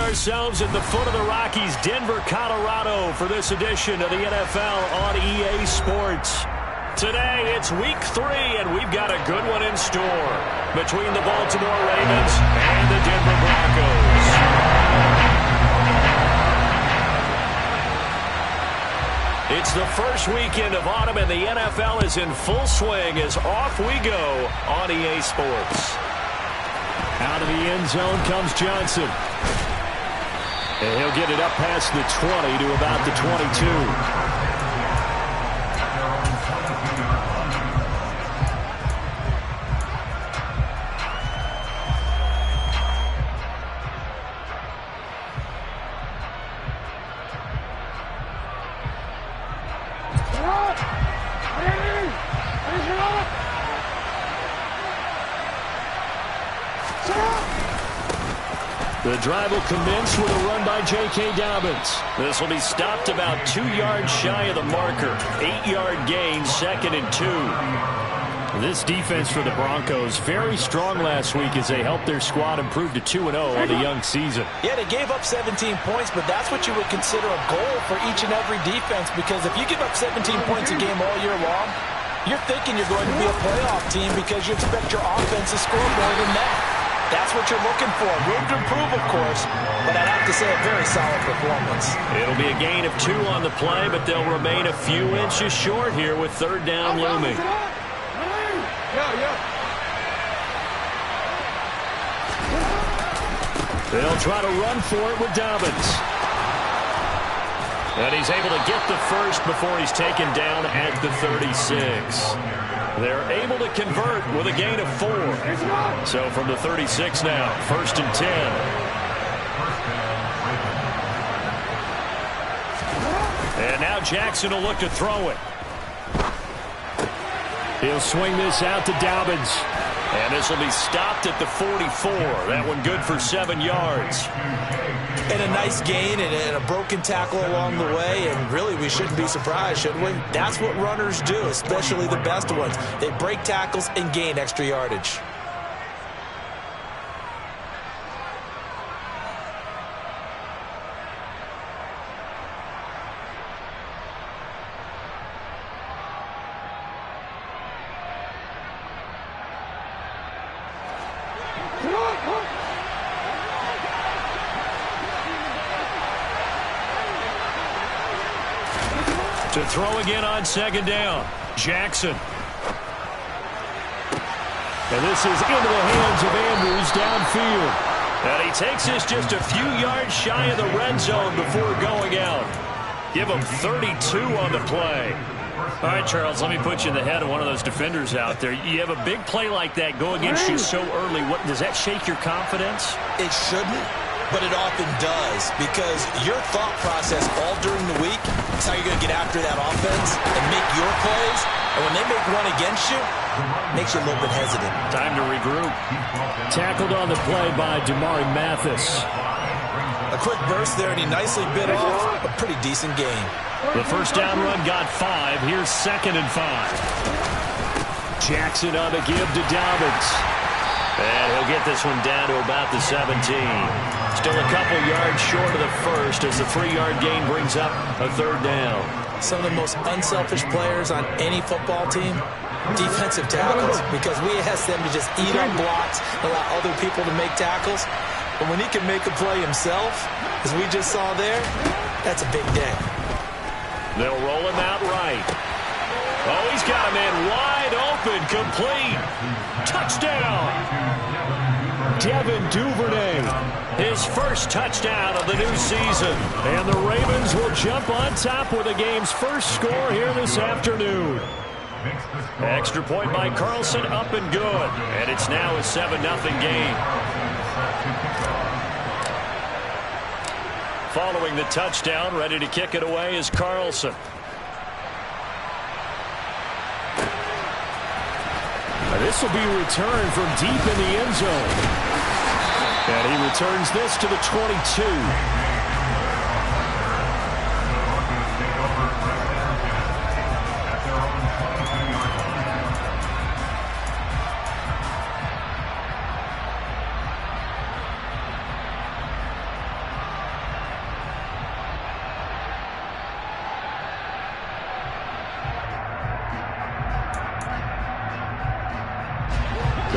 ourselves at the foot of the Rockies, Denver, Colorado, for this edition of the NFL on EA Sports. Today, it's Week 3, and we've got a good one in store between the Baltimore Ravens and the Denver Broncos. It's the first weekend of autumn, and the NFL is in full swing as off we go on EA Sports. Out of the end zone comes Johnson. And he'll get it up past the 20 to about the 22. The drive will commence with a run by J.K. Dobbins. This will be stopped about 2 yards shy of the marker. 8-yard gain, 2nd and 2. This defense for the Broncos, very strong last week as they helped their squad improve to 2-0 on the young season. Yeah, they gave up 17 points, but that's what you would consider a goal for each and every defense, because if you give up 17 points a game all year long, you're thinking you're going to be a playoff team because you expect your offense to score more than that. That's what you're looking for. Room to improve, of course, but I'd have to say a very solid performance. It'll be a gain of 2 on the play, but they'll remain a few inches short here with 3rd down looming. They'll try to run for it with Dobbins. And he's able to get the first before he's taken down at the 36. They're able to convert with a gain of 4. So from the 36 now, 1st and 10. And now Jackson will look to throw it. He'll swing this out to Dobbins. And this will be stopped at the 44. That one good for 7 yards. And a nice gain and a broken tackle along the way, and really we shouldn't be surprised, should we? That's what runners do, especially the best ones. They break tackles and gain extra yardage. To throw again on 2nd down. Jackson. And this is into the hands of Andrews downfield. And he takes this just a few yards shy of the red zone before going out. Give him 32 on the play. All right, Charles, let me put you in the head of one of those defenders out there. You have a big play like that go against you so early. Does that shake your confidence? It shouldn't, but it often does, because your thought process all during the week is how you're going to get after that offense and make your plays. And when they make one against you, it makes you a little bit hesitant. Time to regroup. Tackled on the play by Damari Mathis. A quick burst there, and he nicely bit off a pretty decent gain. The 1st down run got 5. Here's 2nd and 5. Jackson on the give to Dobbins. And he'll get this one down to about the 17. Still a couple yards short of the first as the 3-yard gain brings up a 3rd down. Some of the most unselfish players on any football team, defensive tackles, because we ask them to just eat up blocks, allow other people to make tackles. But when he can make a play himself, as we just saw there, that's a big day. They'll roll him out right. Oh, he's got a man wide open, complete. Touchdown. Devin Duvernay, his first touchdown of the new season. And the Ravens will jump on top with the game's first score here this afternoon. Extra point by Carlson, up and good. And it's now a 7-0 game. Following the touchdown, ready to kick it away is Carlson. This will be returned from deep in the end zone. And he returns this to the 22.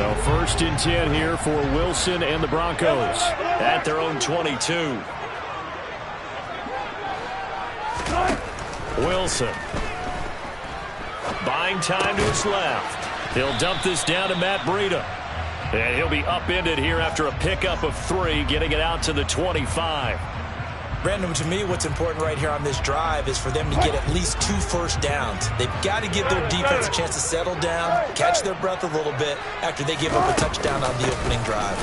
So 1st and 10 here for Wilson and the Broncos at their own 22. Wilson. Buying time to his left. He'll dump this down to Matt Breida. And he'll be upended here after a pickup of 3, getting it out to the 25. Brandon, to me, what's important right here on this drive is for them to get at least 2 first downs. They've got to give their defense a chance to settle down, catch their breath a little bit after they give up a touchdown on the opening drive.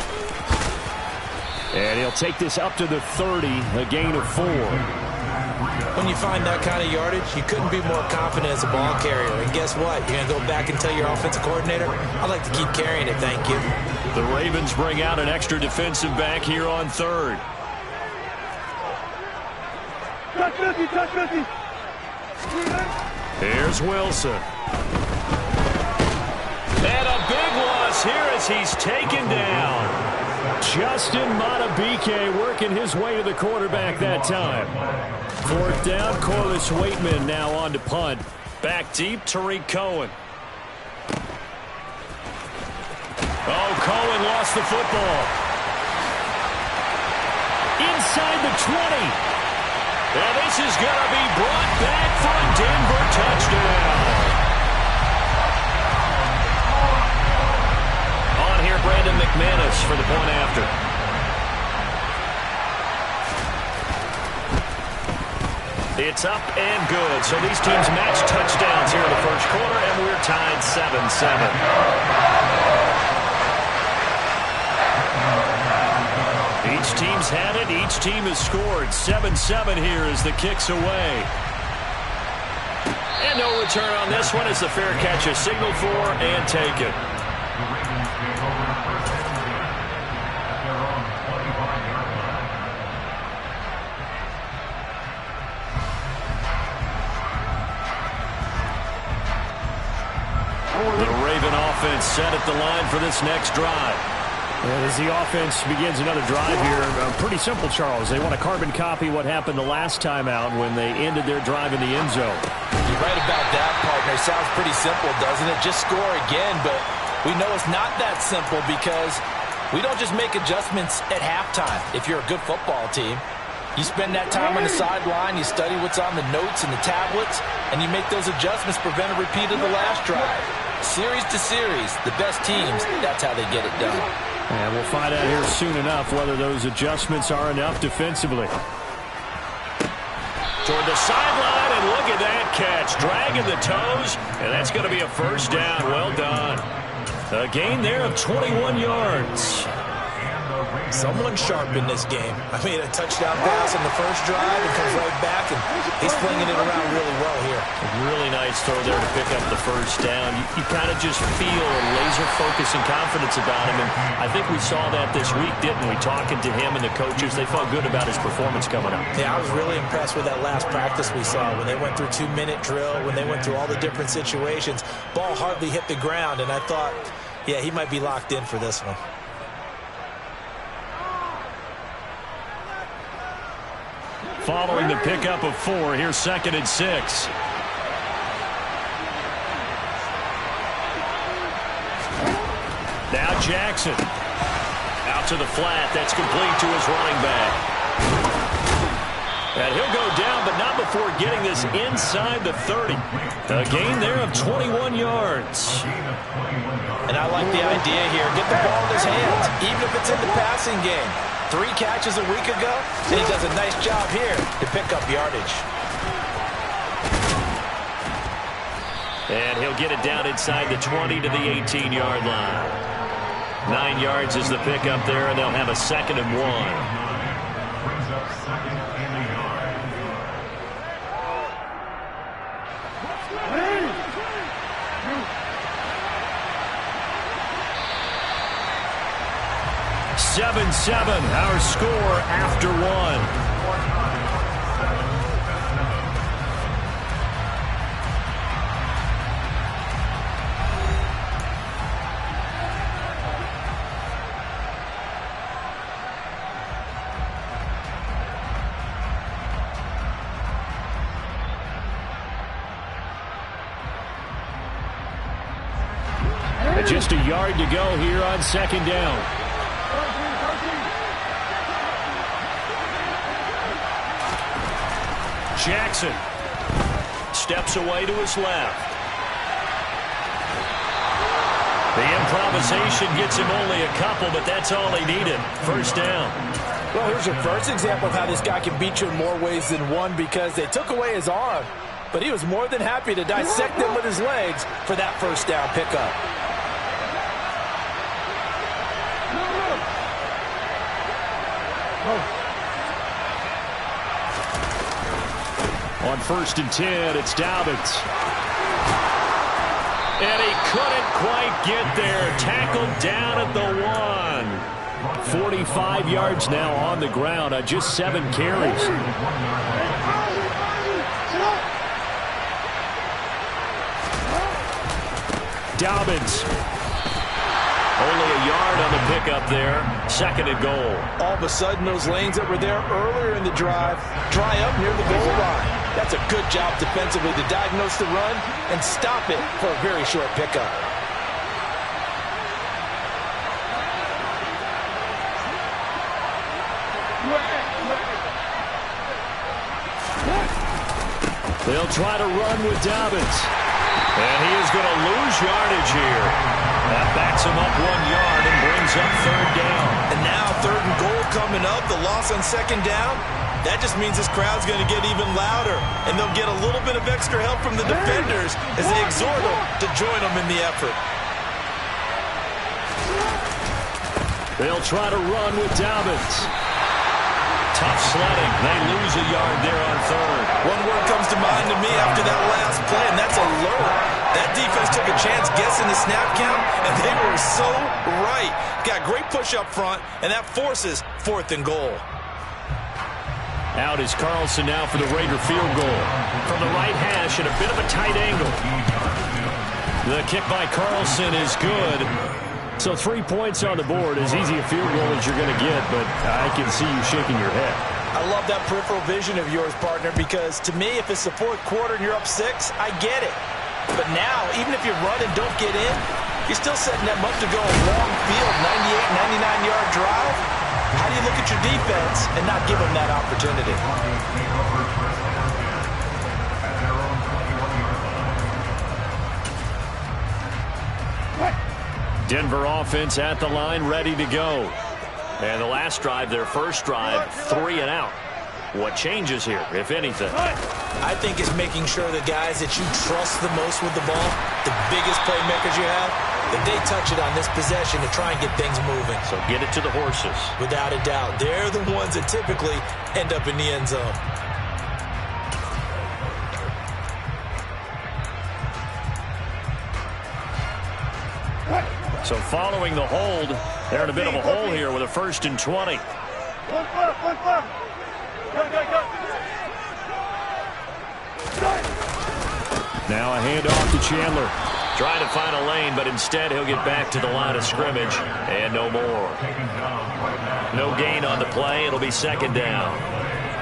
And he'll take this up to the 30, a gain of 4. When you find that kind of yardage, you couldn't be more confident as a ball carrier. And guess what? You're going to go back and tell your offensive coordinator, I'd like to keep carrying it, thank you. The Ravens bring out an extra defensive back here on 3rd. Here's Wilson. And a big loss here as he's taken down. Justin Madubuike working his way to the quarterback that time. 4th down, Corliss Waitman now on to punt. Back deep, Tariq Cohen. Oh, Cohen lost the football. Inside the 20. And this is going to be brought back for a Denver touchdown. On here, Brandon McManus for the point after. It's up and good. So these teams match touchdowns here in the 1st quarter, and we're tied 7-7. Each team's had it. Each team has scored. 7-7 here as the kick's away. And no return on this one as the fair catch is signaled for and taken. The Raven offense set at the line for this next drive. And as the offense begins another drive here, pretty simple, Charles. They want to carbon copy what happened the last time out when they ended their drive in the end zone. You're right about that, partner. Sounds pretty simple, doesn't it? Just score again, but we know it's not that simple because we don't just make adjustments at halftime if you're a good football team. You spend that time on the sideline, you study what's on the notes and the tablets, and you make those adjustments, prevent a repeat of the last drive. Series to series, the best teams, that's how they get it done. And we'll find out here soon enough whether those adjustments are enough defensively. Toward the sideline, and look at that catch. Dragging the toes, and that's going to be a 1st down. Well done. A gain there of 21 yards. Someone sharp in this game. I mean, a touchdown pass on the 1st drive and comes right back, and he's flinging it around really well here. A really nice throw there to pick up the 1st down. You kind of just feel a laser focus and confidence about him, and I think we saw that this week, didn't we? Talking to him and the coaches, they felt good about his performance coming up. Yeah, I was really impressed with that last practice we saw when they went through 2-minute drill, when they went through all the different situations. Ball hardly hit the ground, and I thought, yeah, he might be locked in for this one. Following the pickup of 4, here's 2nd and 6. Now Jackson. Out to the flat. That's complete to his running back. And he'll go down, but not before getting this inside the 30. A gain there of 21 yards. And I like the idea here. Get the ball in his hands, even if it's in the passing game. 3 catches a week ago, and he does a nice job here to pick up yardage. And he'll get it down inside the 20 to the 18-yard line. 9 yards is the pickup there, and they'll have a 2nd and 1. 7-7, our score after 1. With just a yard to go here on second down. Jackson steps away to his left. The improvisation gets him only a couple, but that's all he needed. First down. Well, here's your first example of how this guy can beat you in more ways than one, because they took away his arm, but he was more than happy to dissect them with his legs for that first down pickup. On 1st and 10, it's Dobbins. And he couldn't quite get there. Tackled down at the 1. 45 yards now on the ground on just 7 carries. Dobbins. Only a yard on the pickup there. 2nd and goal. All of a sudden, those lanes that were there earlier in the drive dry up near the goal line. That's a good job defensively to diagnose the run and stop it for a very short pickup. They'll try to run with Dobbins. And he is going to lose yardage here. That backs him up 1 yard and brings up 3rd down. And now 3rd and goal coming up. The loss on 2nd down. That just means this crowd's going to get even louder. And they'll get a little bit of extra help from the defenders as they exhort them to join them in the effort. They'll try to run with Dobbins. Tough sledding. They lose a yard there on 3rd. One word comes to mind to me after that last play, and that's alert. That defense took a chance guessing the snap count, and they were so right. Got great push up front, and that forces 4th and goal. Out is Carlson now for the Raider field goal. From the right hash at a bit of a tight angle. The kick by Carlson is good. So 3 points on the board, as easy a field goal as you're going to get, but I can see you shaking your head. I love that peripheral vision of yours, partner, because to me, if it's the 4th quarter and you're up 6, I get it. But now, even if you run and don't get in, you're still setting them up to go a long field, 98, 99-yard drive. How do you look at your defense and not give them that opportunity? Denver offense at the line, ready to go. And the last drive, their first drive, 3 and out. What changes here, if anything? I think it's making sure the guys that you trust the most with the ball, the biggest playmakers you have, that they touch it on this possession to try and get things moving. So get it to the horses. Without a doubt. They're the ones that typically end up in the end zone. So following the hold, they're in a bit of a hole here with a 1st and 20. Now a handoff to Chandler. Trying to find a lane, but instead he'll get back to the line of scrimmage. And no more. No gain on the play. It'll be 2nd down.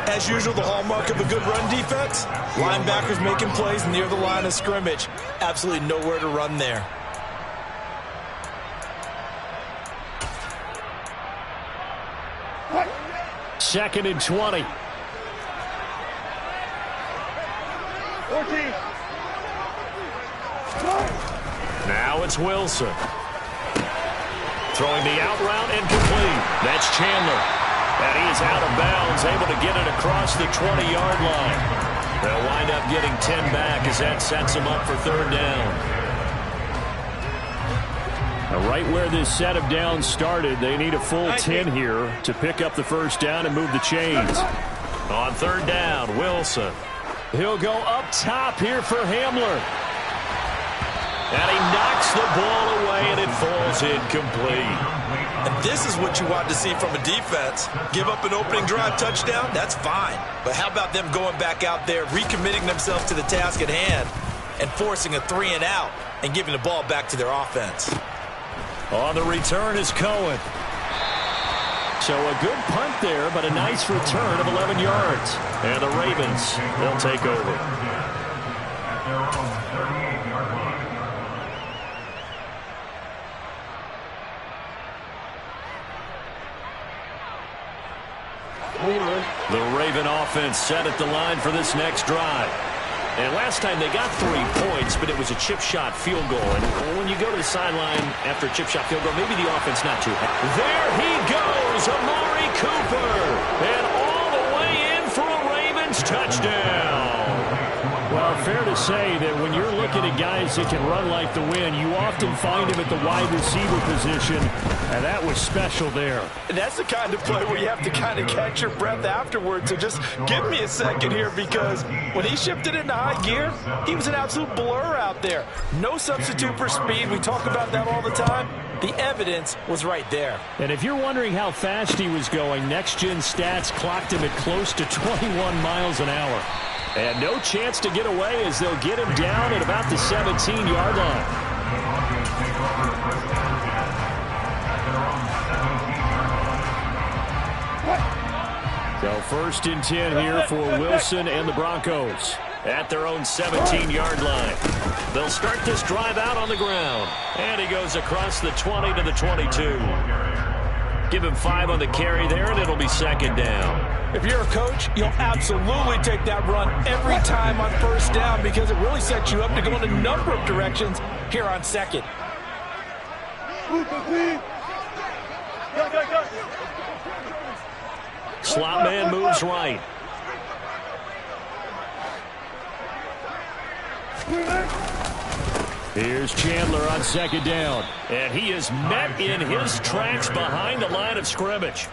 As usual, the hallmark of a good run defense, linebackers making plays near the line of scrimmage. Absolutely nowhere to run there. Second and 20. 14. Now it's Wilson. Throwing the out route incomplete. That's Chandler. And he is out of bounds, able to get it across the 20-yard line. They'll wind up getting 10 back as that sets them up for 3rd down. Now, right where this set of downs started, they need a full 10 here to pick up the first down and move the chains. On 3rd down, Wilson. He'll go up top here for Hamler. And he knocks the ball away, and it falls incomplete. And this is what you want to see from a defense. Give up an opening drive touchdown, that's fine. But how about them going back out there, recommitting themselves to the task at hand, and forcing a 3 and out, and giving the ball back to their offense. On the return is Cohen. So a good punt there, but a nice return of 11 yards. And the Ravens, they'll take over. The Raven offense set at the line for this next drive. And last time they got 3 points, but it was a chip shot field goal. And when you go to the sideline after a chip shot field goal, maybe the offense not too happy. There he goes, Amari Cooper. And all the way in for a Ravens touchdown. Well, fair to say that when you're looking at guys that can run like the wind, you often find him at the wide receiver position, and that was special there. And that's the kind of play where you have to kind of catch your breath afterwards. So just give me a second here, because when he shifted into high gear, he was an absolute blur out there. No substitute for speed. We talk about that all the time. The evidence was right there. And if you're wondering how fast he was going, next-gen stats clocked him at close to 21 miles an hour. And no chance to get away as they'll get him down at about the 17-yard line. So 1st and 10 here for Wilson and the Broncos at their own 17-yard line. They'll start this drive out on the ground. And he goes across the 20 to the 22. Give him 5 on the carry there, and it'll be 2nd down. If you're a coach, you'll absolutely take that run every time on 1st down, because it really sets you up to go in a number of directions here on 2nd. Slot man moves right. Here's Chandler on 2nd down. And he is met in his tracks behind the line of scrimmage.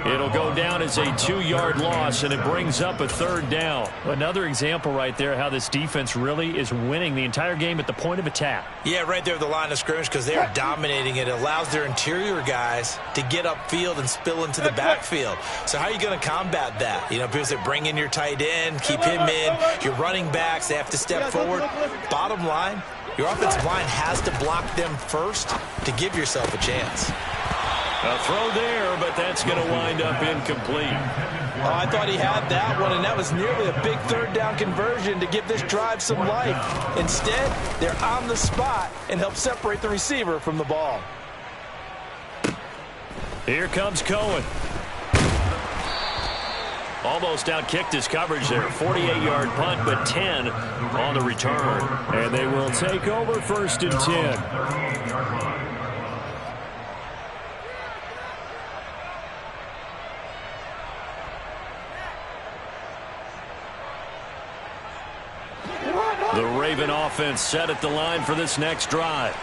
It'll go down as a 2-yard loss, and it brings up a 3rd down. Another example right there how this defense really is winning the entire game at the point of attack. Yeah, right there at the line of scrimmage, because they are dominating it. It allows their interior guys to get upfield and spill into the backfield. So how are you going to combat that? You know, because they bring in your tight end, keep him in. Your running backs, they have to step forward. Bottom line, your offensive line has to block them first to give yourself a chance. A throw there, but that's going to wind up incomplete. Oh, I thought he had that one, and that was nearly a big 3rd down conversion to give this drive some life. Instead, they're on the spot and help separate the receiver from the ball. Here comes Cohen. Almost outkicked his coverage there. 48-yard punt, but 10 on the return. And they will take over 1st and 10. The Raven offense set at the line for this next drive.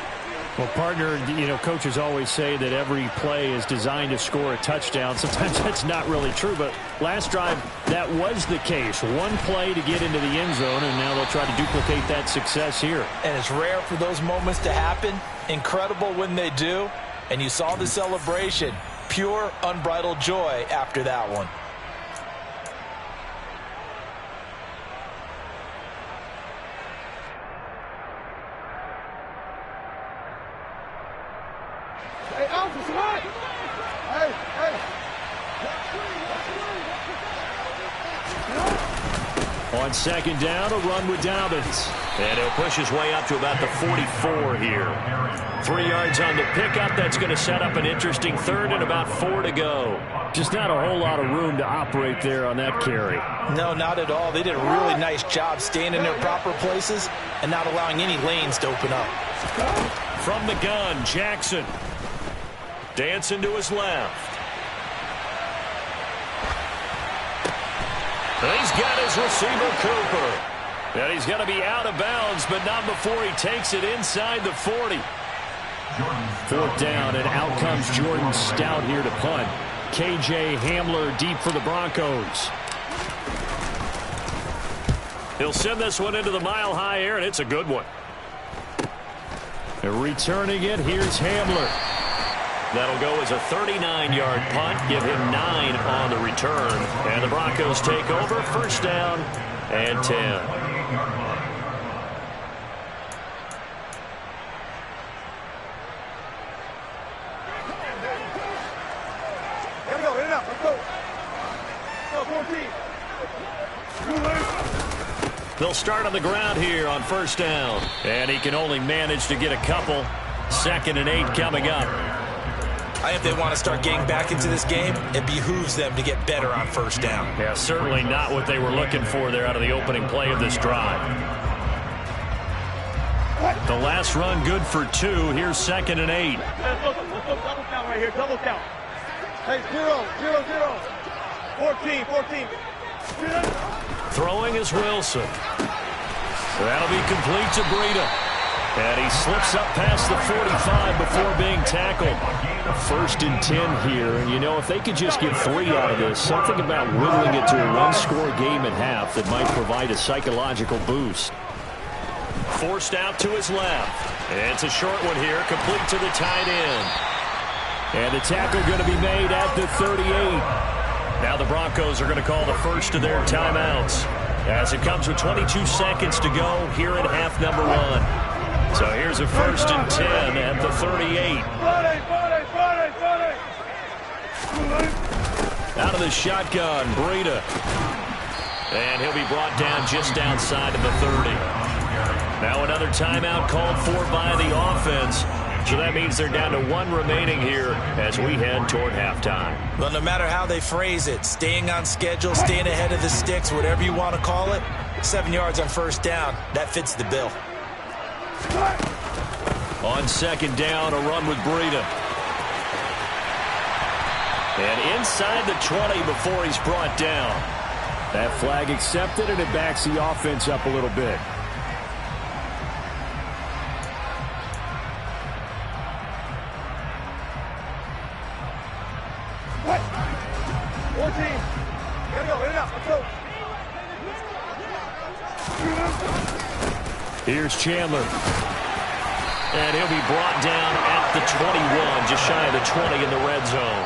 Well, partner, you know, coaches always say that every play is designed to score a touchdown. Sometimes that's not really true, but last drive, that was the case. One play to get into the end zone, and now they'll try to duplicate that success here. And it's rare for those moments to happen. Incredible when they do. And you saw the celebration. Pure, unbridled joy after that one. On 2nd down, a run with Dobbins. And he'll push his way up to about the 44 here. 3 yards on the pickup. That's going to set up an interesting 3rd and about 4 to go. Just not a whole lot of room to operate there on that carry. No, not at all. They did a really nice job staying in their proper places and not allowing any lanes to open up. From the gun, Jackson. Dancing to his left. And he's got his receiver, Cooper. And he's going to be out of bounds, but not before he takes it inside the 40. 4th down, and out comes Jordan Stout here to punt. KJ Hamler deep for the Broncos. He'll send this one into the mile-high air, and it's a good one. And returning it, here's Hamler. That'll go as a 39-yard punt. Give him 9 on the return. And the Broncos take over. 1st down and 10. They'll start on the ground here on 1st down. And he can only manage to get a couple. 2nd and 8 coming up. I think if they want to start getting back into this game, it behooves them to get better on first down. Yeah, certainly not what they were looking for there out of the opening play of this drive. The last run good for 2. Here's 2nd and 8. Let's go double count right here. Double count. Hey, 0, 0, 0. 14, 14. Throwing is Wilson. That'll be complete to Breida. And he slips up past the 45 before being tackled. 1st and 10 here. And, you know, if they could just get 3 out of this, something about whittling it to a one-score game at half that might provide a psychological boost. Forced out to his left. And it's a short one here, complete to the tight end. And the tackle going to be made at the 38. Now the Broncos are going to call the first of their timeouts, as it comes with 22 seconds to go here in half number 1. So here's a 1st and 10 at the 38. Out of the shotgun, Breida. And he'll be brought down just outside of the 30. Now another timeout called for by the offense. So that means they're down to 1 remaining here as we head toward halftime. Well, no matter how they phrase it, staying on schedule, staying ahead of the sticks, whatever you want to call it, 7 yards on first down, that fits the bill. On 2nd down, a run with Breida. And inside the 20 before he's brought down. That flag accepted, and it backs the offense up a little bit. Here's Chandler. And he'll be brought down at the 21, just shy of the 20 in the red zone.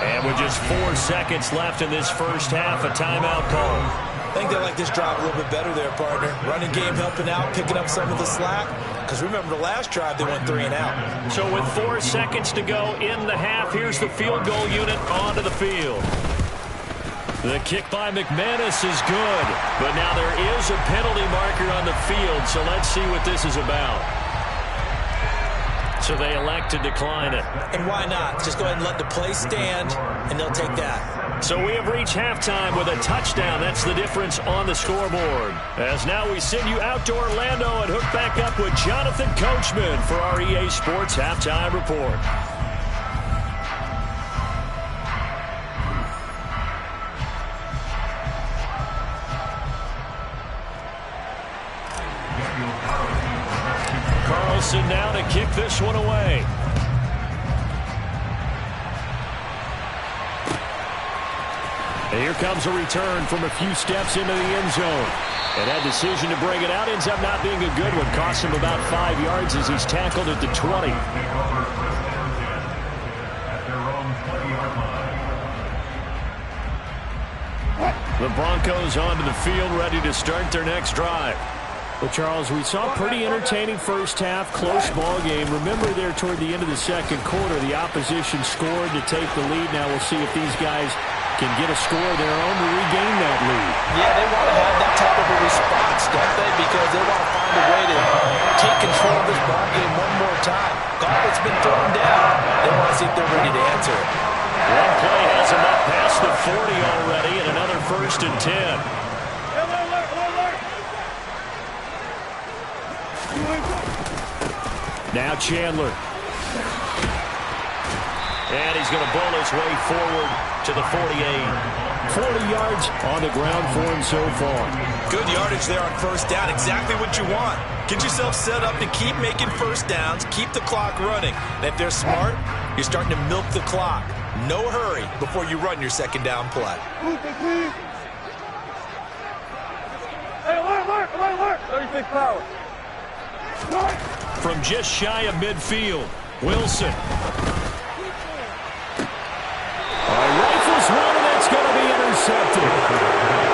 And with just 4 seconds left in this first half, a timeout call. I think they like this drive a little bit better there, partner. Running game helping out, picking up some of the slack. Because remember, the last drive, they went 3 and out. So with 4 seconds to go in the half, here's the field goal unit onto the field. The kick by McManus is good, but now there is a penalty marker on the field, so let's see what this is about. So they elect to decline it. And why not? Just go ahead and let the play stand, and they'll take that. So we have reached halftime with a touchdown. That's the difference on the scoreboard. As now we send you out to Orlando and hook back up with Jonathan Coachman for our EA Sports Halftime Report. Carlson now to kick this one away. And here comes a return from a few steps into the end zone. And that decision to bring it out ends up not being a good one. Costs him about 5 yards as he's tackled at the 20. The Broncos onto the field, ready to start their next drive. Well, Charles, we saw a pretty entertaining first half, close ball game. Remember there toward the end of the second quarter, the opposition scored to take the lead. Now we'll see if these guys can get a score of their own to regain that lead. Yeah, they want to have that type of a response, don't they? Because they want to find a way to take control of this ball game one more time. Gauntlet's been thrown down. They want to see if they're ready to answer it. One play has them up past the 40 already, and another 1st and 10. Now Chandler. And he's going to bowl his way forward to the 48. 40 yards on the ground for him so far. Good yardage there on first down. Exactly what you want. Get yourself set up to keep making first downs, keep the clock running. And if they're smart, you're starting to milk the clock. No hurry before you run your second down play. Hey, alert! 36 power. From just shy of midfield, Wilson. Rifles one, and that's going to be intercepted.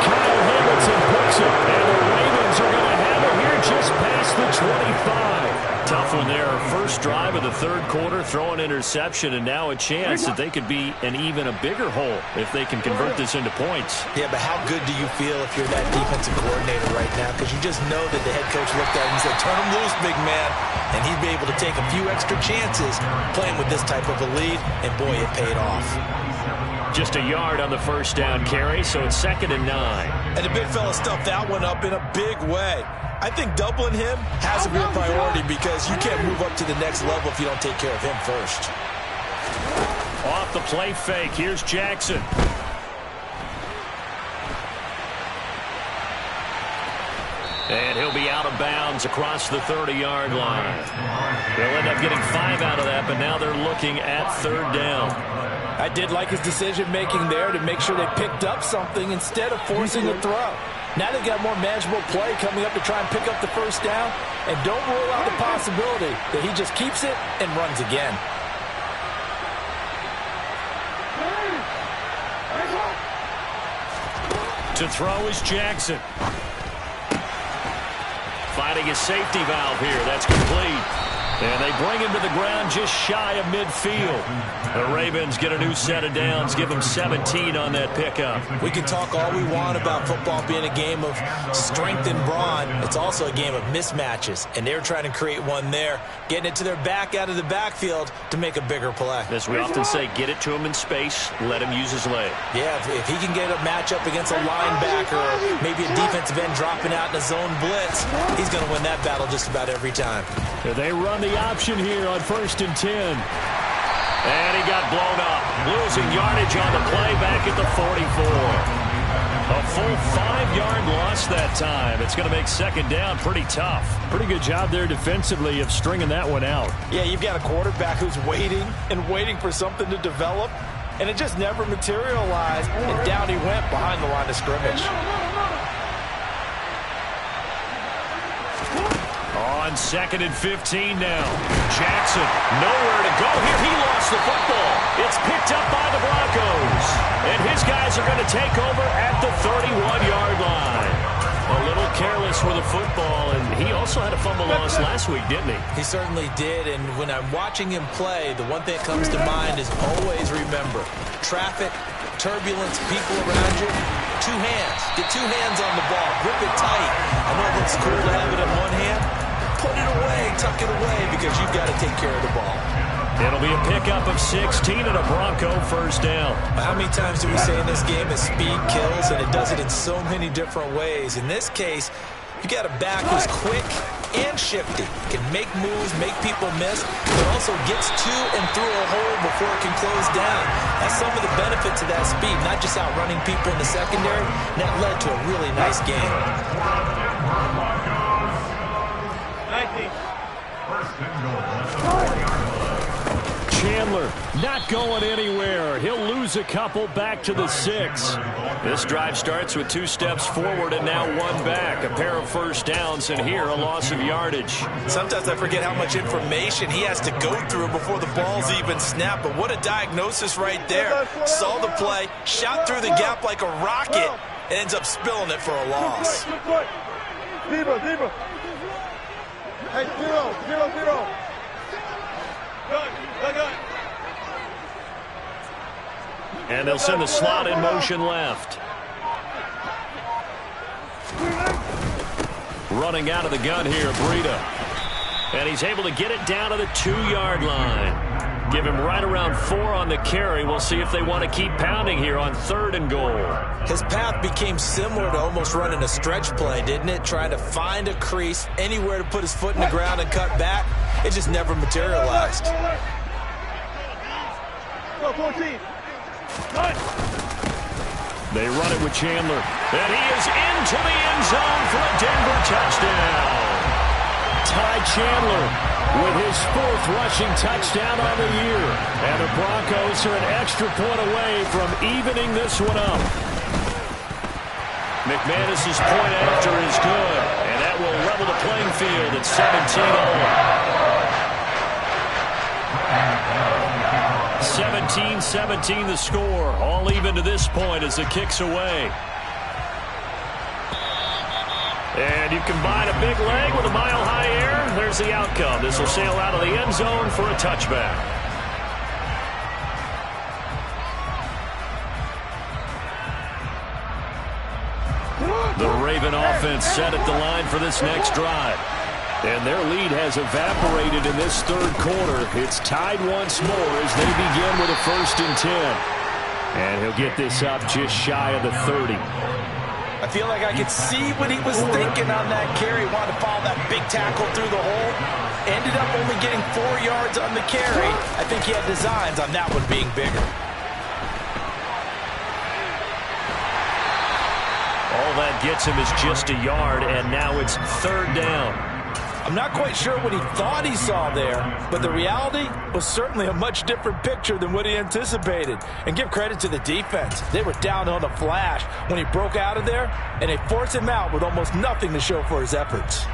Kyle Hamilton picks it, and the Ravens are going to have it here just past the 25. Tough one there. First drive of the third quarter, throw an interception, and now a chance that they could be in even a bigger hole if they can convert this into points. Yeah, but how good do you feel if you're that defensive coordinator right now? Because you just know that the head coach looked at him and said, turn him loose, big man. And he'd be able to take a few extra chances playing with this type of a lead, and boy, it paid off. Just a yard on the first down carry, so it's 2nd and 9. And the big fella stuffed that one up in a big way. I think doubling him has to be a priority because you can't move up to the next level if you don't take care of him first. Off the play fake, here's Jackson. And he'll be out of bounds across the 30-yard line. They'll end up getting 5 out of that, but now they're looking at 3rd down. I did like his decision-making there to make sure they picked up something instead of forcing a throw. Now they've got more manageable play coming up to try and pick up the first down. And don't rule out the possibility that he just keeps it and runs again. To throw is Jackson. Finding his safety valve here. That's complete. And they bring him to the ground just shy of midfield. The Ravens get a new set of downs, give them 17 on that pickup. We can talk all we want about football being a game of strength and brawn. It's also a game of mismatches, and they're trying to create one there, getting it to their back out of the backfield to make a bigger play. As we often say, get it to him in space, let him use his leg. Yeah, if he can get a matchup against a linebacker or maybe a defensive end dropping out in a zone blitz, he's going to win that battle just about every time. They run the option here on 1st and 10. And he got blown up. Losing yardage on the play back at the 44. A full 5-yard loss that time. It's going to make 2nd down pretty tough. Pretty good job there defensively of stringing that one out. Yeah, you've got a quarterback who's waiting and waiting for something to develop, and it just never materialized, and down he went behind the line of scrimmage. On 2nd and 15 now. Jackson, nowhere to go here. He lost the football. It's picked up by the Broncos. And his guys are going to take over at the 31-yard line. A little careless with the football, and he also had a fumble loss last week, didn't he? He certainly did, and when I'm watching him play, the one thing that comes to mind is always remember, traffic, turbulence, people around you, 2 hands. Get 2 hands on the ball. Grip it tight. I know it looks cool to have it in one hand. Put it away, tuck it away, because you've got to take care of the ball. It'll be a pickup of 16 and a Bronco first down. How many times do we say in this game that speed kills, and it does it in so many different ways? In this case, you got a back who's quick and shifty, can make moves, make people miss, but also gets to and through a hole before it can close down. That's some of the benefits of that speed, not just outrunning people in the secondary, and that led to a really nice game. Chandler not going anywhere. He'll lose a couple back to the 6. This drive starts with 2 steps forward and now 1 back. A pair of first downs, and here a loss of yardage. Sometimes I forget how much information he has to go through before the ball's even snapped. But what a diagnosis right there. Saw the play, shot through the gap like a rocket, and ends up spilling it for a loss. Zebra. Hey, 0. Good. And they'll send the slot in motion left. Running out of the gun here, Breida. And he's able to get it down to the 2-yard line. Give him right around 4 on the carry. We'll see if they want to keep pounding here on 3rd and goal. His path became similar to almost running a stretch play, didn't it? Trying to find a crease, anywhere to put his foot in the ground and cut back. It just never materialized. Go, 14. They run it with Chandler. And he is into the end zone for a Denver touchdown. Ty Chandler with his 4th rushing touchdown on the year. And the Broncos are an extra point away from evening this one up. McManus's point after is good. And that will level the playing field at 17-all. 17-17 the score. All even to this point as the kick's away. And you combine a big leg with a mile-high air, there's here's the outcome. This will sail out of the end zone for a touchback. The Raven offense set at the line for this next drive. And their lead has evaporated in this third quarter. It's tied once more as they begin with a 1st and 10. And he'll get this up just shy of the 30. I feel like I could see what he was thinking on that carry. Wanted to follow that big tackle through the hole. Ended up only getting 4 yards on the carry. I think he had designs on that one being bigger. All that gets him is just a yard, and now it's 3rd down. I'm not quite sure what he thought he saw there, but the reality was certainly a much different picture than what he anticipated. And give credit to the defense. They were down on the flash when he broke out of there, and they forced him out with almost nothing to show for his efforts.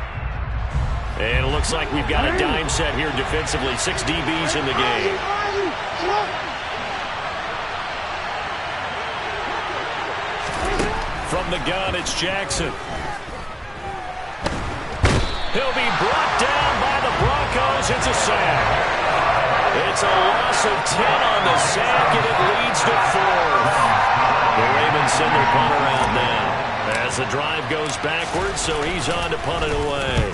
And it looks like we've got a dime set here defensively. 6 DBs in the game. From the gun, it's Jackson. He'll be brought down by the Broncos. It's a sack. It's a loss of 10 on the sack, and it leads to 4th. The Ravens send their punt around now as the drive goes backwards, so he's on to punt it away.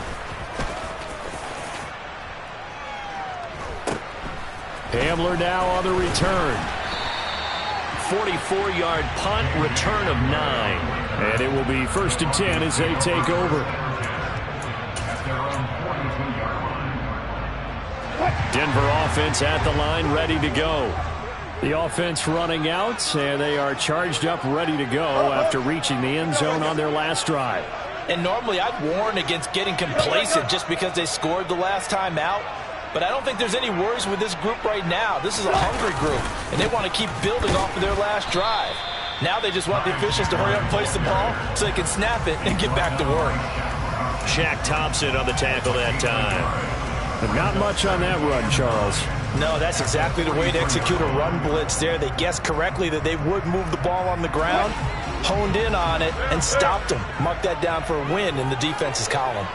Hamler now on the return. 44-yard punt, return of 9. And it will be 1st and 10 as they take over. Denver offense at the line, ready to go. The offense running out, and they are charged up, ready to go after reaching the end zone on their last drive. And normally I'd warn against getting complacent just because they scored the last time out. But I don't think there's any worries with this group right now. This is a hungry group, and they want to keep building off of their last drive. Now they just want the officials to hurry up and place the ball so they can snap it and get back to work. Shaq Thompson on the tackle that time. But not much on that run, Charles. No, that's exactly the way to execute a run blitz there. They guessed correctly that they would move the ball on the ground, honed in on it, and stopped them. Mark that down for a win in the defense's column.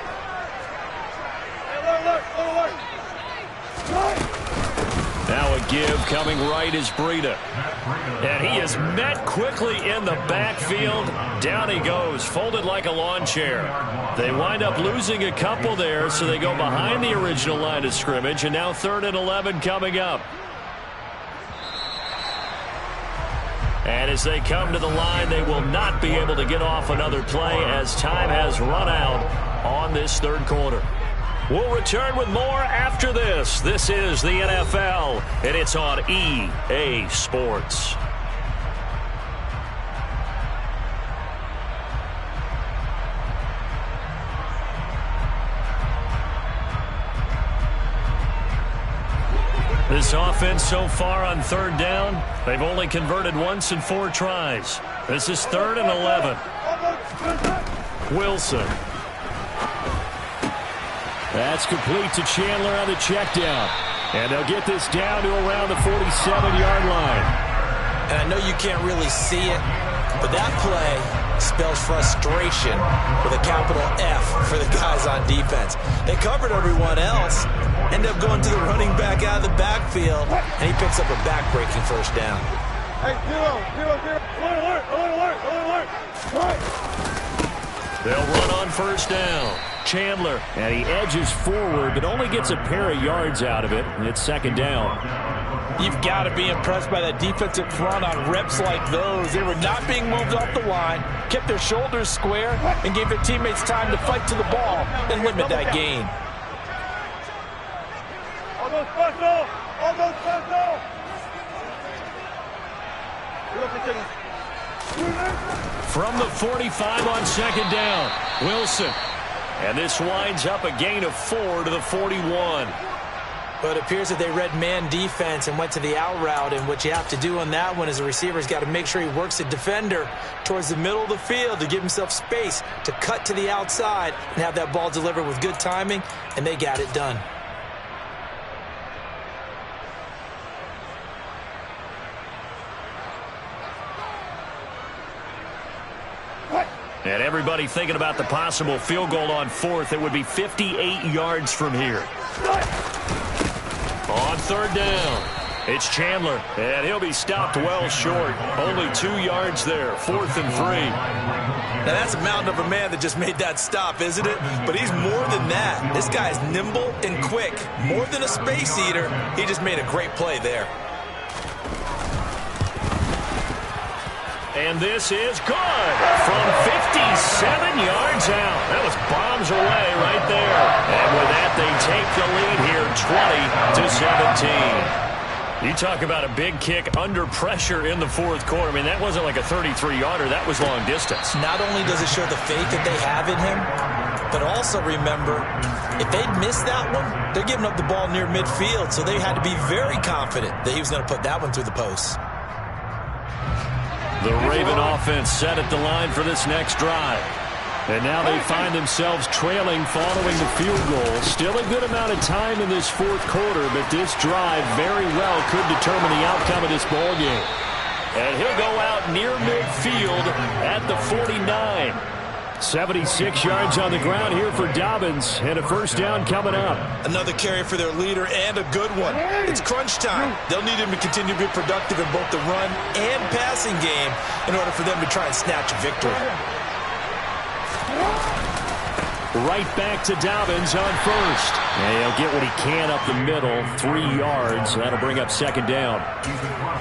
Now a give coming right is Breida. And he is met quickly in the backfield. Down he goes, folded like a lawn chair. They wind up losing a couple there, so they go behind the original line of scrimmage, and now 3rd and 11 coming up. And as they come to the line, they will not be able to get off another play as time has run out on this third quarter. We'll return with more after this. This is the NFL, and it's on EA Sports. This offense so far on 3rd down, they've only converted once in 4 tries. This is 3rd and 11. Wilson. That's complete to Chandler on the check down. And they'll get this down to around the 47-yard line. And I know you can't really see it, but that play spells frustration with a capital F for the guys on defense. They covered everyone else, end up going to the running back out of the backfield, and he picks up a back-breaking 1st down. Hey, 0-0-0. Alert, alert, alert, alert. They'll run on 1st down. Chandler. And he edges forward, but only gets a pair of yards out of it, and it's 2nd down. You've got to be impressed by that defensive front on reps like those. They were not being moved off the line, kept their shoulders square, and gave their teammates time to fight to the ball and limit that gain. All those special! All those special! From the 45 on 2nd down, Wilson. And this winds up a gain of 4 to the 41. But it appears that they read man defense and went to the out route, and what you have to do on that one is the receiver's got to make sure he works the defender towards the middle of the field to give himself space to cut to the outside and have that ball delivered with good timing, and they got it done. And everybody thinking about the possible field goal on fourth. It would be 58 yards from here. On third down, it's Chandler, and he'll be stopped well short. Only 2 yards there, 4th and 3. Now, that's a mountain of a man that just made that stop, isn't it? But he's more than that. This guy is nimble and quick. More than a space eater, he just made a great play there. And this is good from 57 yards out. That was bombs away right there. And with that, they take the lead here 20-17. You talk about a big kick under pressure in the fourth quarter. I mean, that wasn't like a 33-yarder. That was long distance. Not only does it show the faith that they have in him, but also remember, if they'd missed that one, they're giving up the ball near midfield, so they had to be very confident that he was going to put that one through the post. The Raven offense set at the line for this next drive. And now they find themselves trailing following the field goal. Still a good amount of time in this fourth quarter, but this drive very well could determine the outcome of this ball game. And he'll go out near midfield at the 49. 76 yards on the ground here for Dobbins, and a first down coming up. Another carry for their leader, and a good one. It's crunch time. They'll need him to continue to be productive in both the run and passing game in order for them to try and snatch a victory. Right back to Dobbins on first. And he'll get what he can up the middle, 3 yards. That'll bring up second down.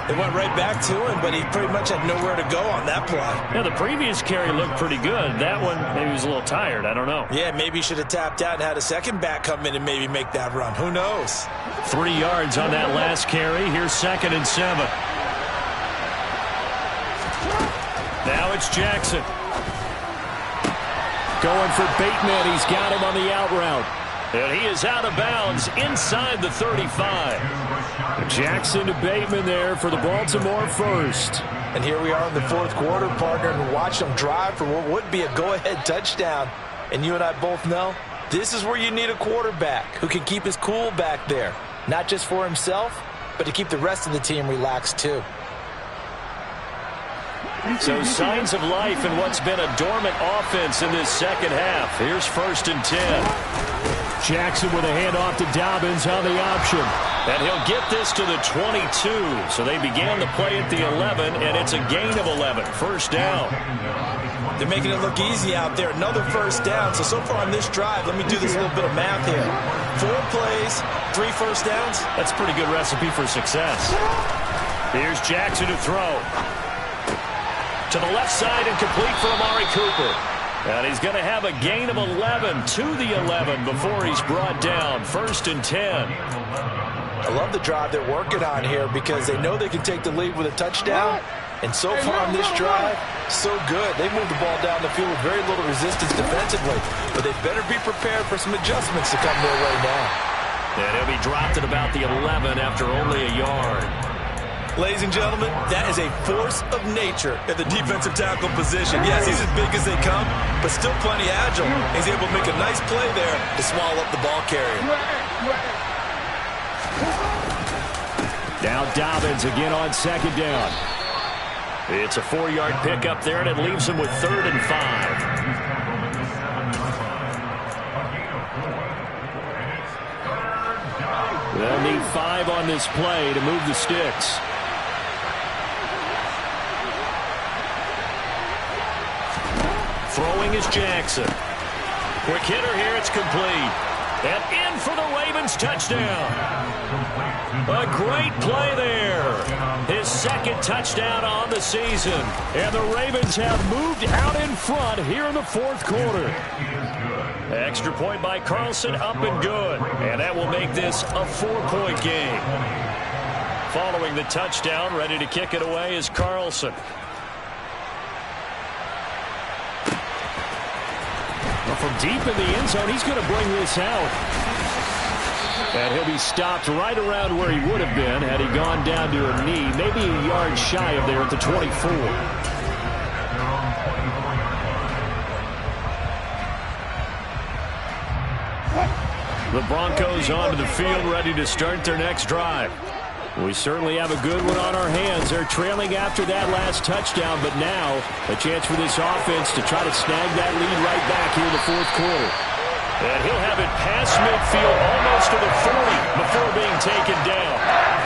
They went right back to him, but he pretty much had nowhere to go on that play. Yeah, the previous carry looked pretty good. That one, maybe he was a little tired. I don't know. Yeah, maybe he should have tapped out and had a second back come in and maybe make that run. Who knows? 3 yards on that last carry. Here's 2nd and 7. Now it's Jackson. Going for Bateman. He's got him on the out route. And he is out of bounds inside the 35. Jackson to Bateman there for the Baltimore first. And here we are in the fourth quarter, partner, and watch them drive for what would be a go-ahead touchdown. And you and I both know this is where you need a quarterback who can keep his cool back there. Not just for himself, but to keep the rest of the team relaxed too. So signs of life in what's been a dormant offense in this second half. Here's 1st and 10. Jackson with a handoff to Dobbins on the option. And he'll get this to the 22. So they began the play at the 11, and it's a gain of 11. First down. They're making it look easy out there. Another first down. So far on this drive, let me do this little bit of math here. 4 plays, 3 first downs. That's a pretty good recipe for success. Here's Jackson to throw. To the left side and complete for Amari Cooper. And he's going to have a gain of 11 to the 11 before he's brought down. 1st and 10. I love the drive they're working on here because they know they can take the lead with a touchdown. And so far on this drive, so good. They moved the ball down the field with very little resistance defensively. But they better be prepared for some adjustments to come their way now. And he'll be dropped at about the 11 after only a yard. Ladies and gentlemen, that is a force of nature at the defensive tackle position. Yes, he's as big as they come, but still plenty agile. He's able to make a nice play there to swallow up the ball carrier. Now Dobbins again on second down. It's a 4-yard pickup there, and it leaves him with 3rd and 5. They'll need 5 on this play to move the sticks. Throwing is Jackson. Quick hitter here, it's complete. And in for the Ravens touchdown. A great play there. His 2nd touchdown on the season. And the Ravens have moved out in front here in the fourth quarter. Extra point by Carlson, up and good. And that will make this a 4-point game. Following the touchdown, ready to kick it away is Carlson. From deep in the end zone, he's going to bring this out. And he'll be stopped right around where he would have been had he gone down to a knee, maybe a yard shy of there at the 24. The Broncos onto the field, ready to start their next drive. We certainly have a good one on our hands. They're trailing after that last touchdown, but now a chance for this offense to try to snag that lead right back here in the fourth quarter. And he'll have it past midfield, almost to the 40, before being taken down.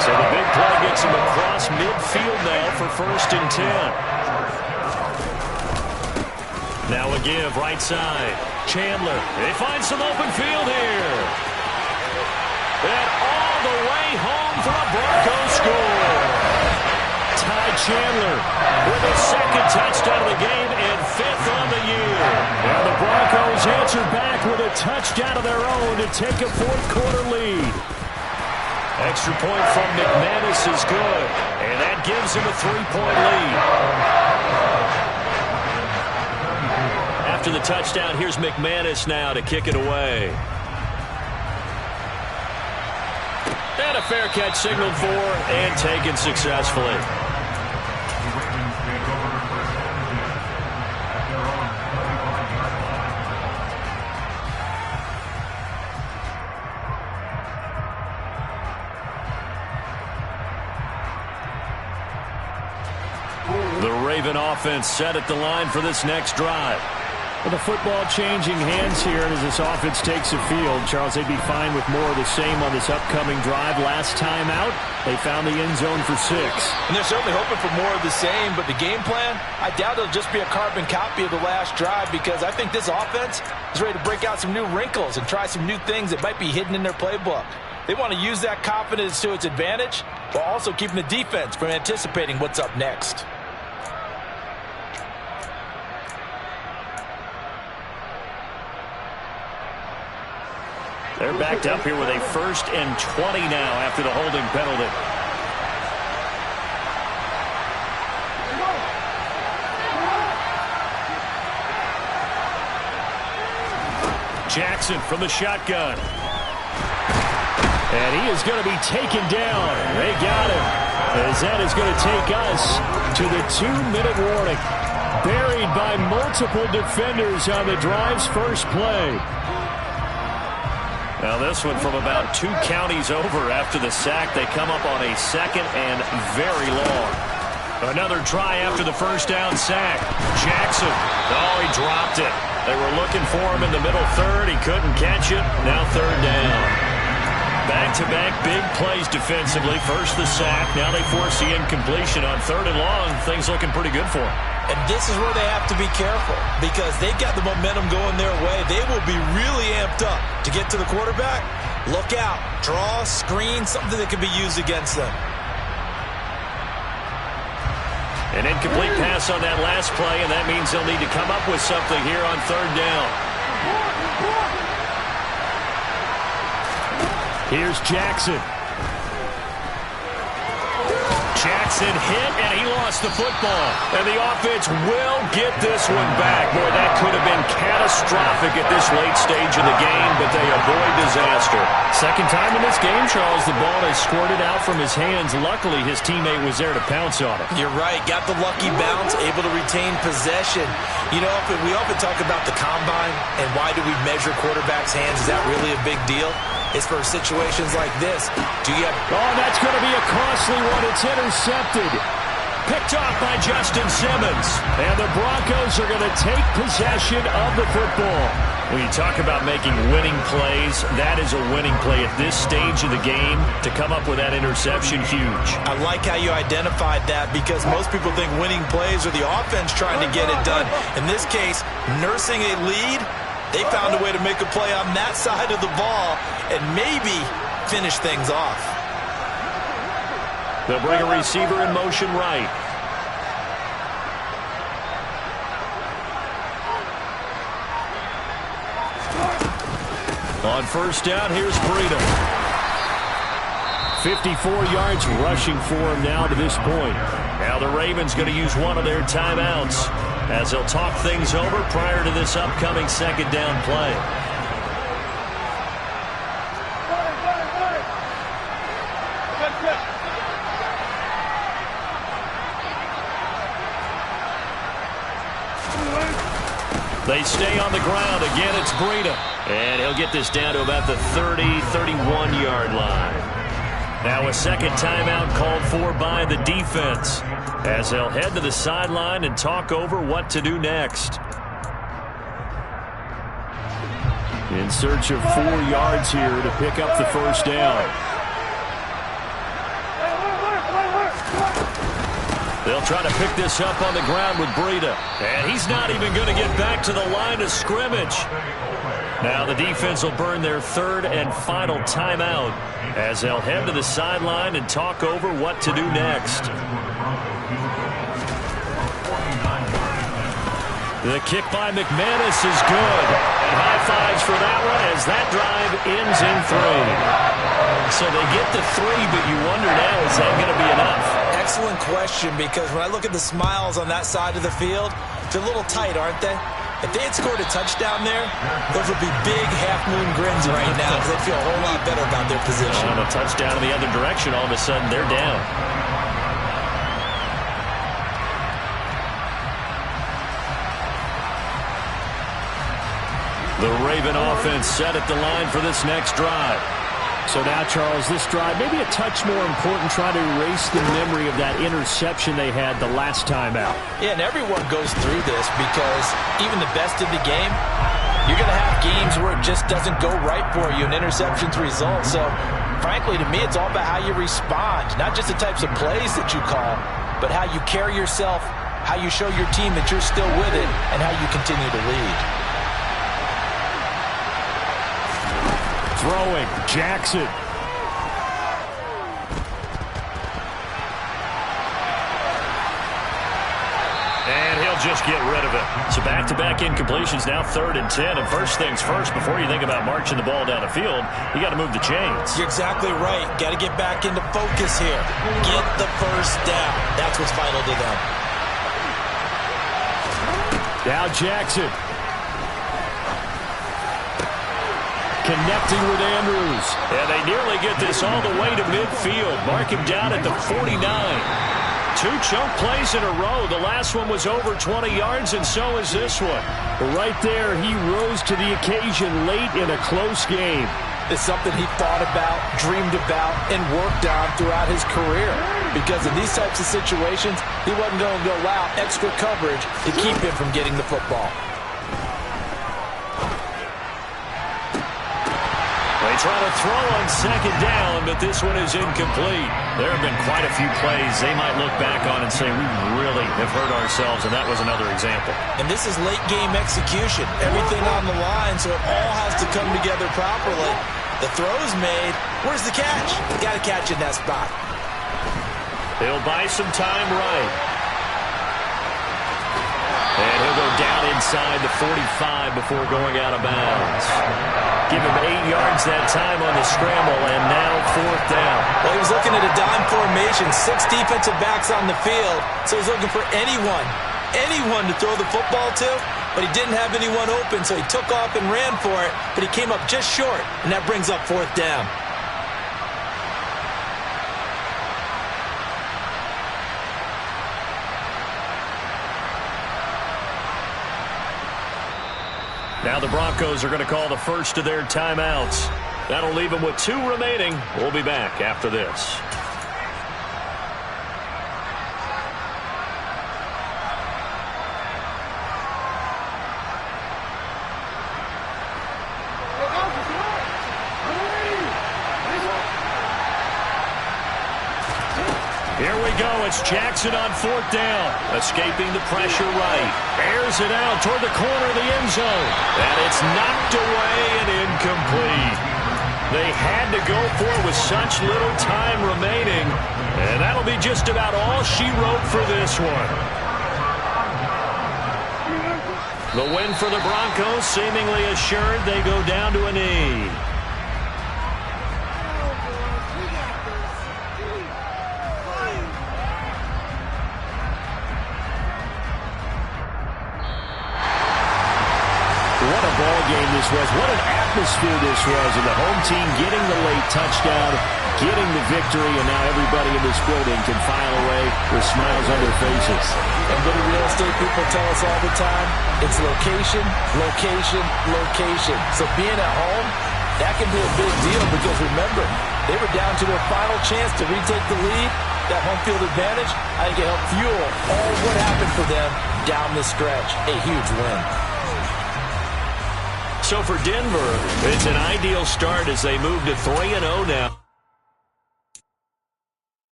So the big play gets him across midfield now for 1st and 10. Now a give, right side. Chandler, they find some open field here. And all the way home for a Broncos score. Ty Chandler with his 2nd touchdown of the game and 5th on the year. And the Broncos answer back with a touchdown of their own to take a fourth-quarter lead. Extra point from McManus is good, and that gives him a 3-point lead. After the touchdown, here's McManus now to kick it away. And a fair catch signaled for and taken successfully. The Raven offense set at the line for this next drive. With the football changing hands here as this offense takes the field, Charles, they'd be fine with more of the same on this upcoming drive. Last time out, they found the end zone for 6. And they're certainly hoping for more of the same, but the game plan, I doubt it'll just be a carbon copy of the last drive, because I think this offense is ready to break out some new wrinkles and try some new things that might be hidden in their playbook. They want to use that confidence to its advantage while also keeping the defense from anticipating what's up next. They're backed up here with a 1st and 20 now after the holding penalty. Jackson from the shotgun. And he is going to be taken down. They got him. As that is going to take us to the 2-minute warning. Buried by multiple defenders on the drive's first play. Now this one from about 2 counties over after the sack. They come up on a 2nd and very long. Another try after the first down sack. Jackson. Oh, he dropped it. They were looking for him in the middle third. He couldn't catch it. Now 3rd down. Back-to-back big plays defensively. First the sack. Now they force the incompletion on 3rd and long. Things looking pretty good for them. And this is where they have to be careful, because they've got the momentum going their way. They will be really amped up to get to the quarterback. Look out. Draw, screen, something that can be used against them. An incomplete pass on that last play, and that means they'll need to come up with something here on 3rd down. Here's Jackson. Jackson hit, and he lost the football. And the offense will get this one back. Boy, that could have been catastrophic at this late stage of the game, but they avoid disaster. Second time in this game, Charles, the ball has squirted out from his hands. Luckily, his teammate was there to pounce on it. You're right. Got the lucky bounce, able to retain possession. You know, we often talk about the combine and why do we measure quarterbacks' hands. Is that really a big deal? It's for situations like this. Do you have... Oh, that's going to be a costly one. It's intercepted. Picked off by Justin Simmons. And the Broncos are going to take possession of the football. When you talk about making winning plays, that is a winning play at this stage of the game. To come up with that interception, huge. I like how you identified that, because most people think winning plays are the offense trying to get it done. In this case, nursing a lead, they found a way to make a play on that side of the ball and maybe finish things off. They'll bring a receiver in motion right. On 1st down, here's Breida. 54 yards rushing for him now to this point. Now the Ravens going to use one of their timeouts as they'll talk things over prior to this upcoming 2nd down play. They stay on the ground. Again, it's Breida. And he'll get this down to about the 30, 31-yard line. Now a second timeout called for by the defense as they'll head to the sideline and talk over what to do next. In search of 4 yards here to pick up the first down. They'll try to pick this up on the ground with Breida. And he's not even going to get back to the line of scrimmage. Now the defense will burn their 3rd and final timeout as they'll head to the sideline and talk over what to do next. The kick by McManus is good. And high fives for that one as that drive ends in 3. So they get to 3, but you wonder now, is that going to be enough? Excellent question, because when I look at the smiles on that side of the field, they're a little tight, aren't they? If they had scored a touchdown there, those would be big half-moon grins right now because they'd feel a whole lot better about their position. On a touchdown in the other direction, all of a sudden they're down. The Raven offense set at the line for this next drive. So now, Charles, this drive maybe a touch more important, trying to erase the memory of that interception they had the last time out. Yeah, and everyone goes through this because even the best in the game, you're going to have games where it just doesn't go right for you and interceptions result. So, frankly, to me, it's all about how you respond, not just the types of plays that you call, but how you carry yourself, how you show your team that you're still with it, and how you continue to lead. Throwing, Jackson. And he'll just get rid of it. So back-to-back incompletions, now 3rd and 10. And first things first, before you think about marching the ball down the field, you got to move the chains. You're exactly right. Got to get back into focus here. Get the first down. That's what's vital to them. Now Jackson. Connecting with Andrews. And they nearly get this all the way to midfield. Mark him down at the 49. 2 choke plays in a row. The last one was over 20 yards, and so is this one. But right there, he rose to the occasion late in a close game. It's something he thought about, dreamed about, and worked on throughout his career. Because in these types of situations, he wasn't going to allow extra coverage to keep him from getting the football. They try to throw on 2nd down, but this one is incomplete. There have been quite a few plays they might look back on and say, we really have hurt ourselves, and that was another example. And this is late-game execution. Everything on the line, so it all has to come together properly. The throw's made. Where's the catch? Got to catch in that spot. He'll buy some time right. And he'll go down inside the 45 before going out of bounds. Give him 8 yards that time on the scramble, and now 4th down. Well, he was looking at a dime formation, 6 defensive backs on the field, so he's looking for anyone to throw the football to, but he didn't have anyone open, so he took off and ran for it, but he came up just short, and that brings up 4th down. Now the Broncos are going to call the first of their timeouts. That'll leave them with 2 remaining. We'll be back after this. Here we go. It's Jackson on 4th down. Escaping the pressure right. Airs it out toward the corner of the end zone. And it's knocked away and incomplete. They had to go for it with such little time remaining. And that'll be just about all she wrote for this one. The win for the Broncos seemingly assured. They go down to a knee. What a ball game this was. What an atmosphere this was. And the home team getting the late touchdown, getting the victory, and now everybody in this building can file away with smiles on their faces. And what do real estate people tell us all the time? It's location, location, location. So being at home, that can be a big deal because remember, They were down to their final chance to retake the lead. That home field advantage, I think it helped fuel all what happened for them down the stretch. A huge win. So for Denver, it's an ideal start as they move to 3-0 now.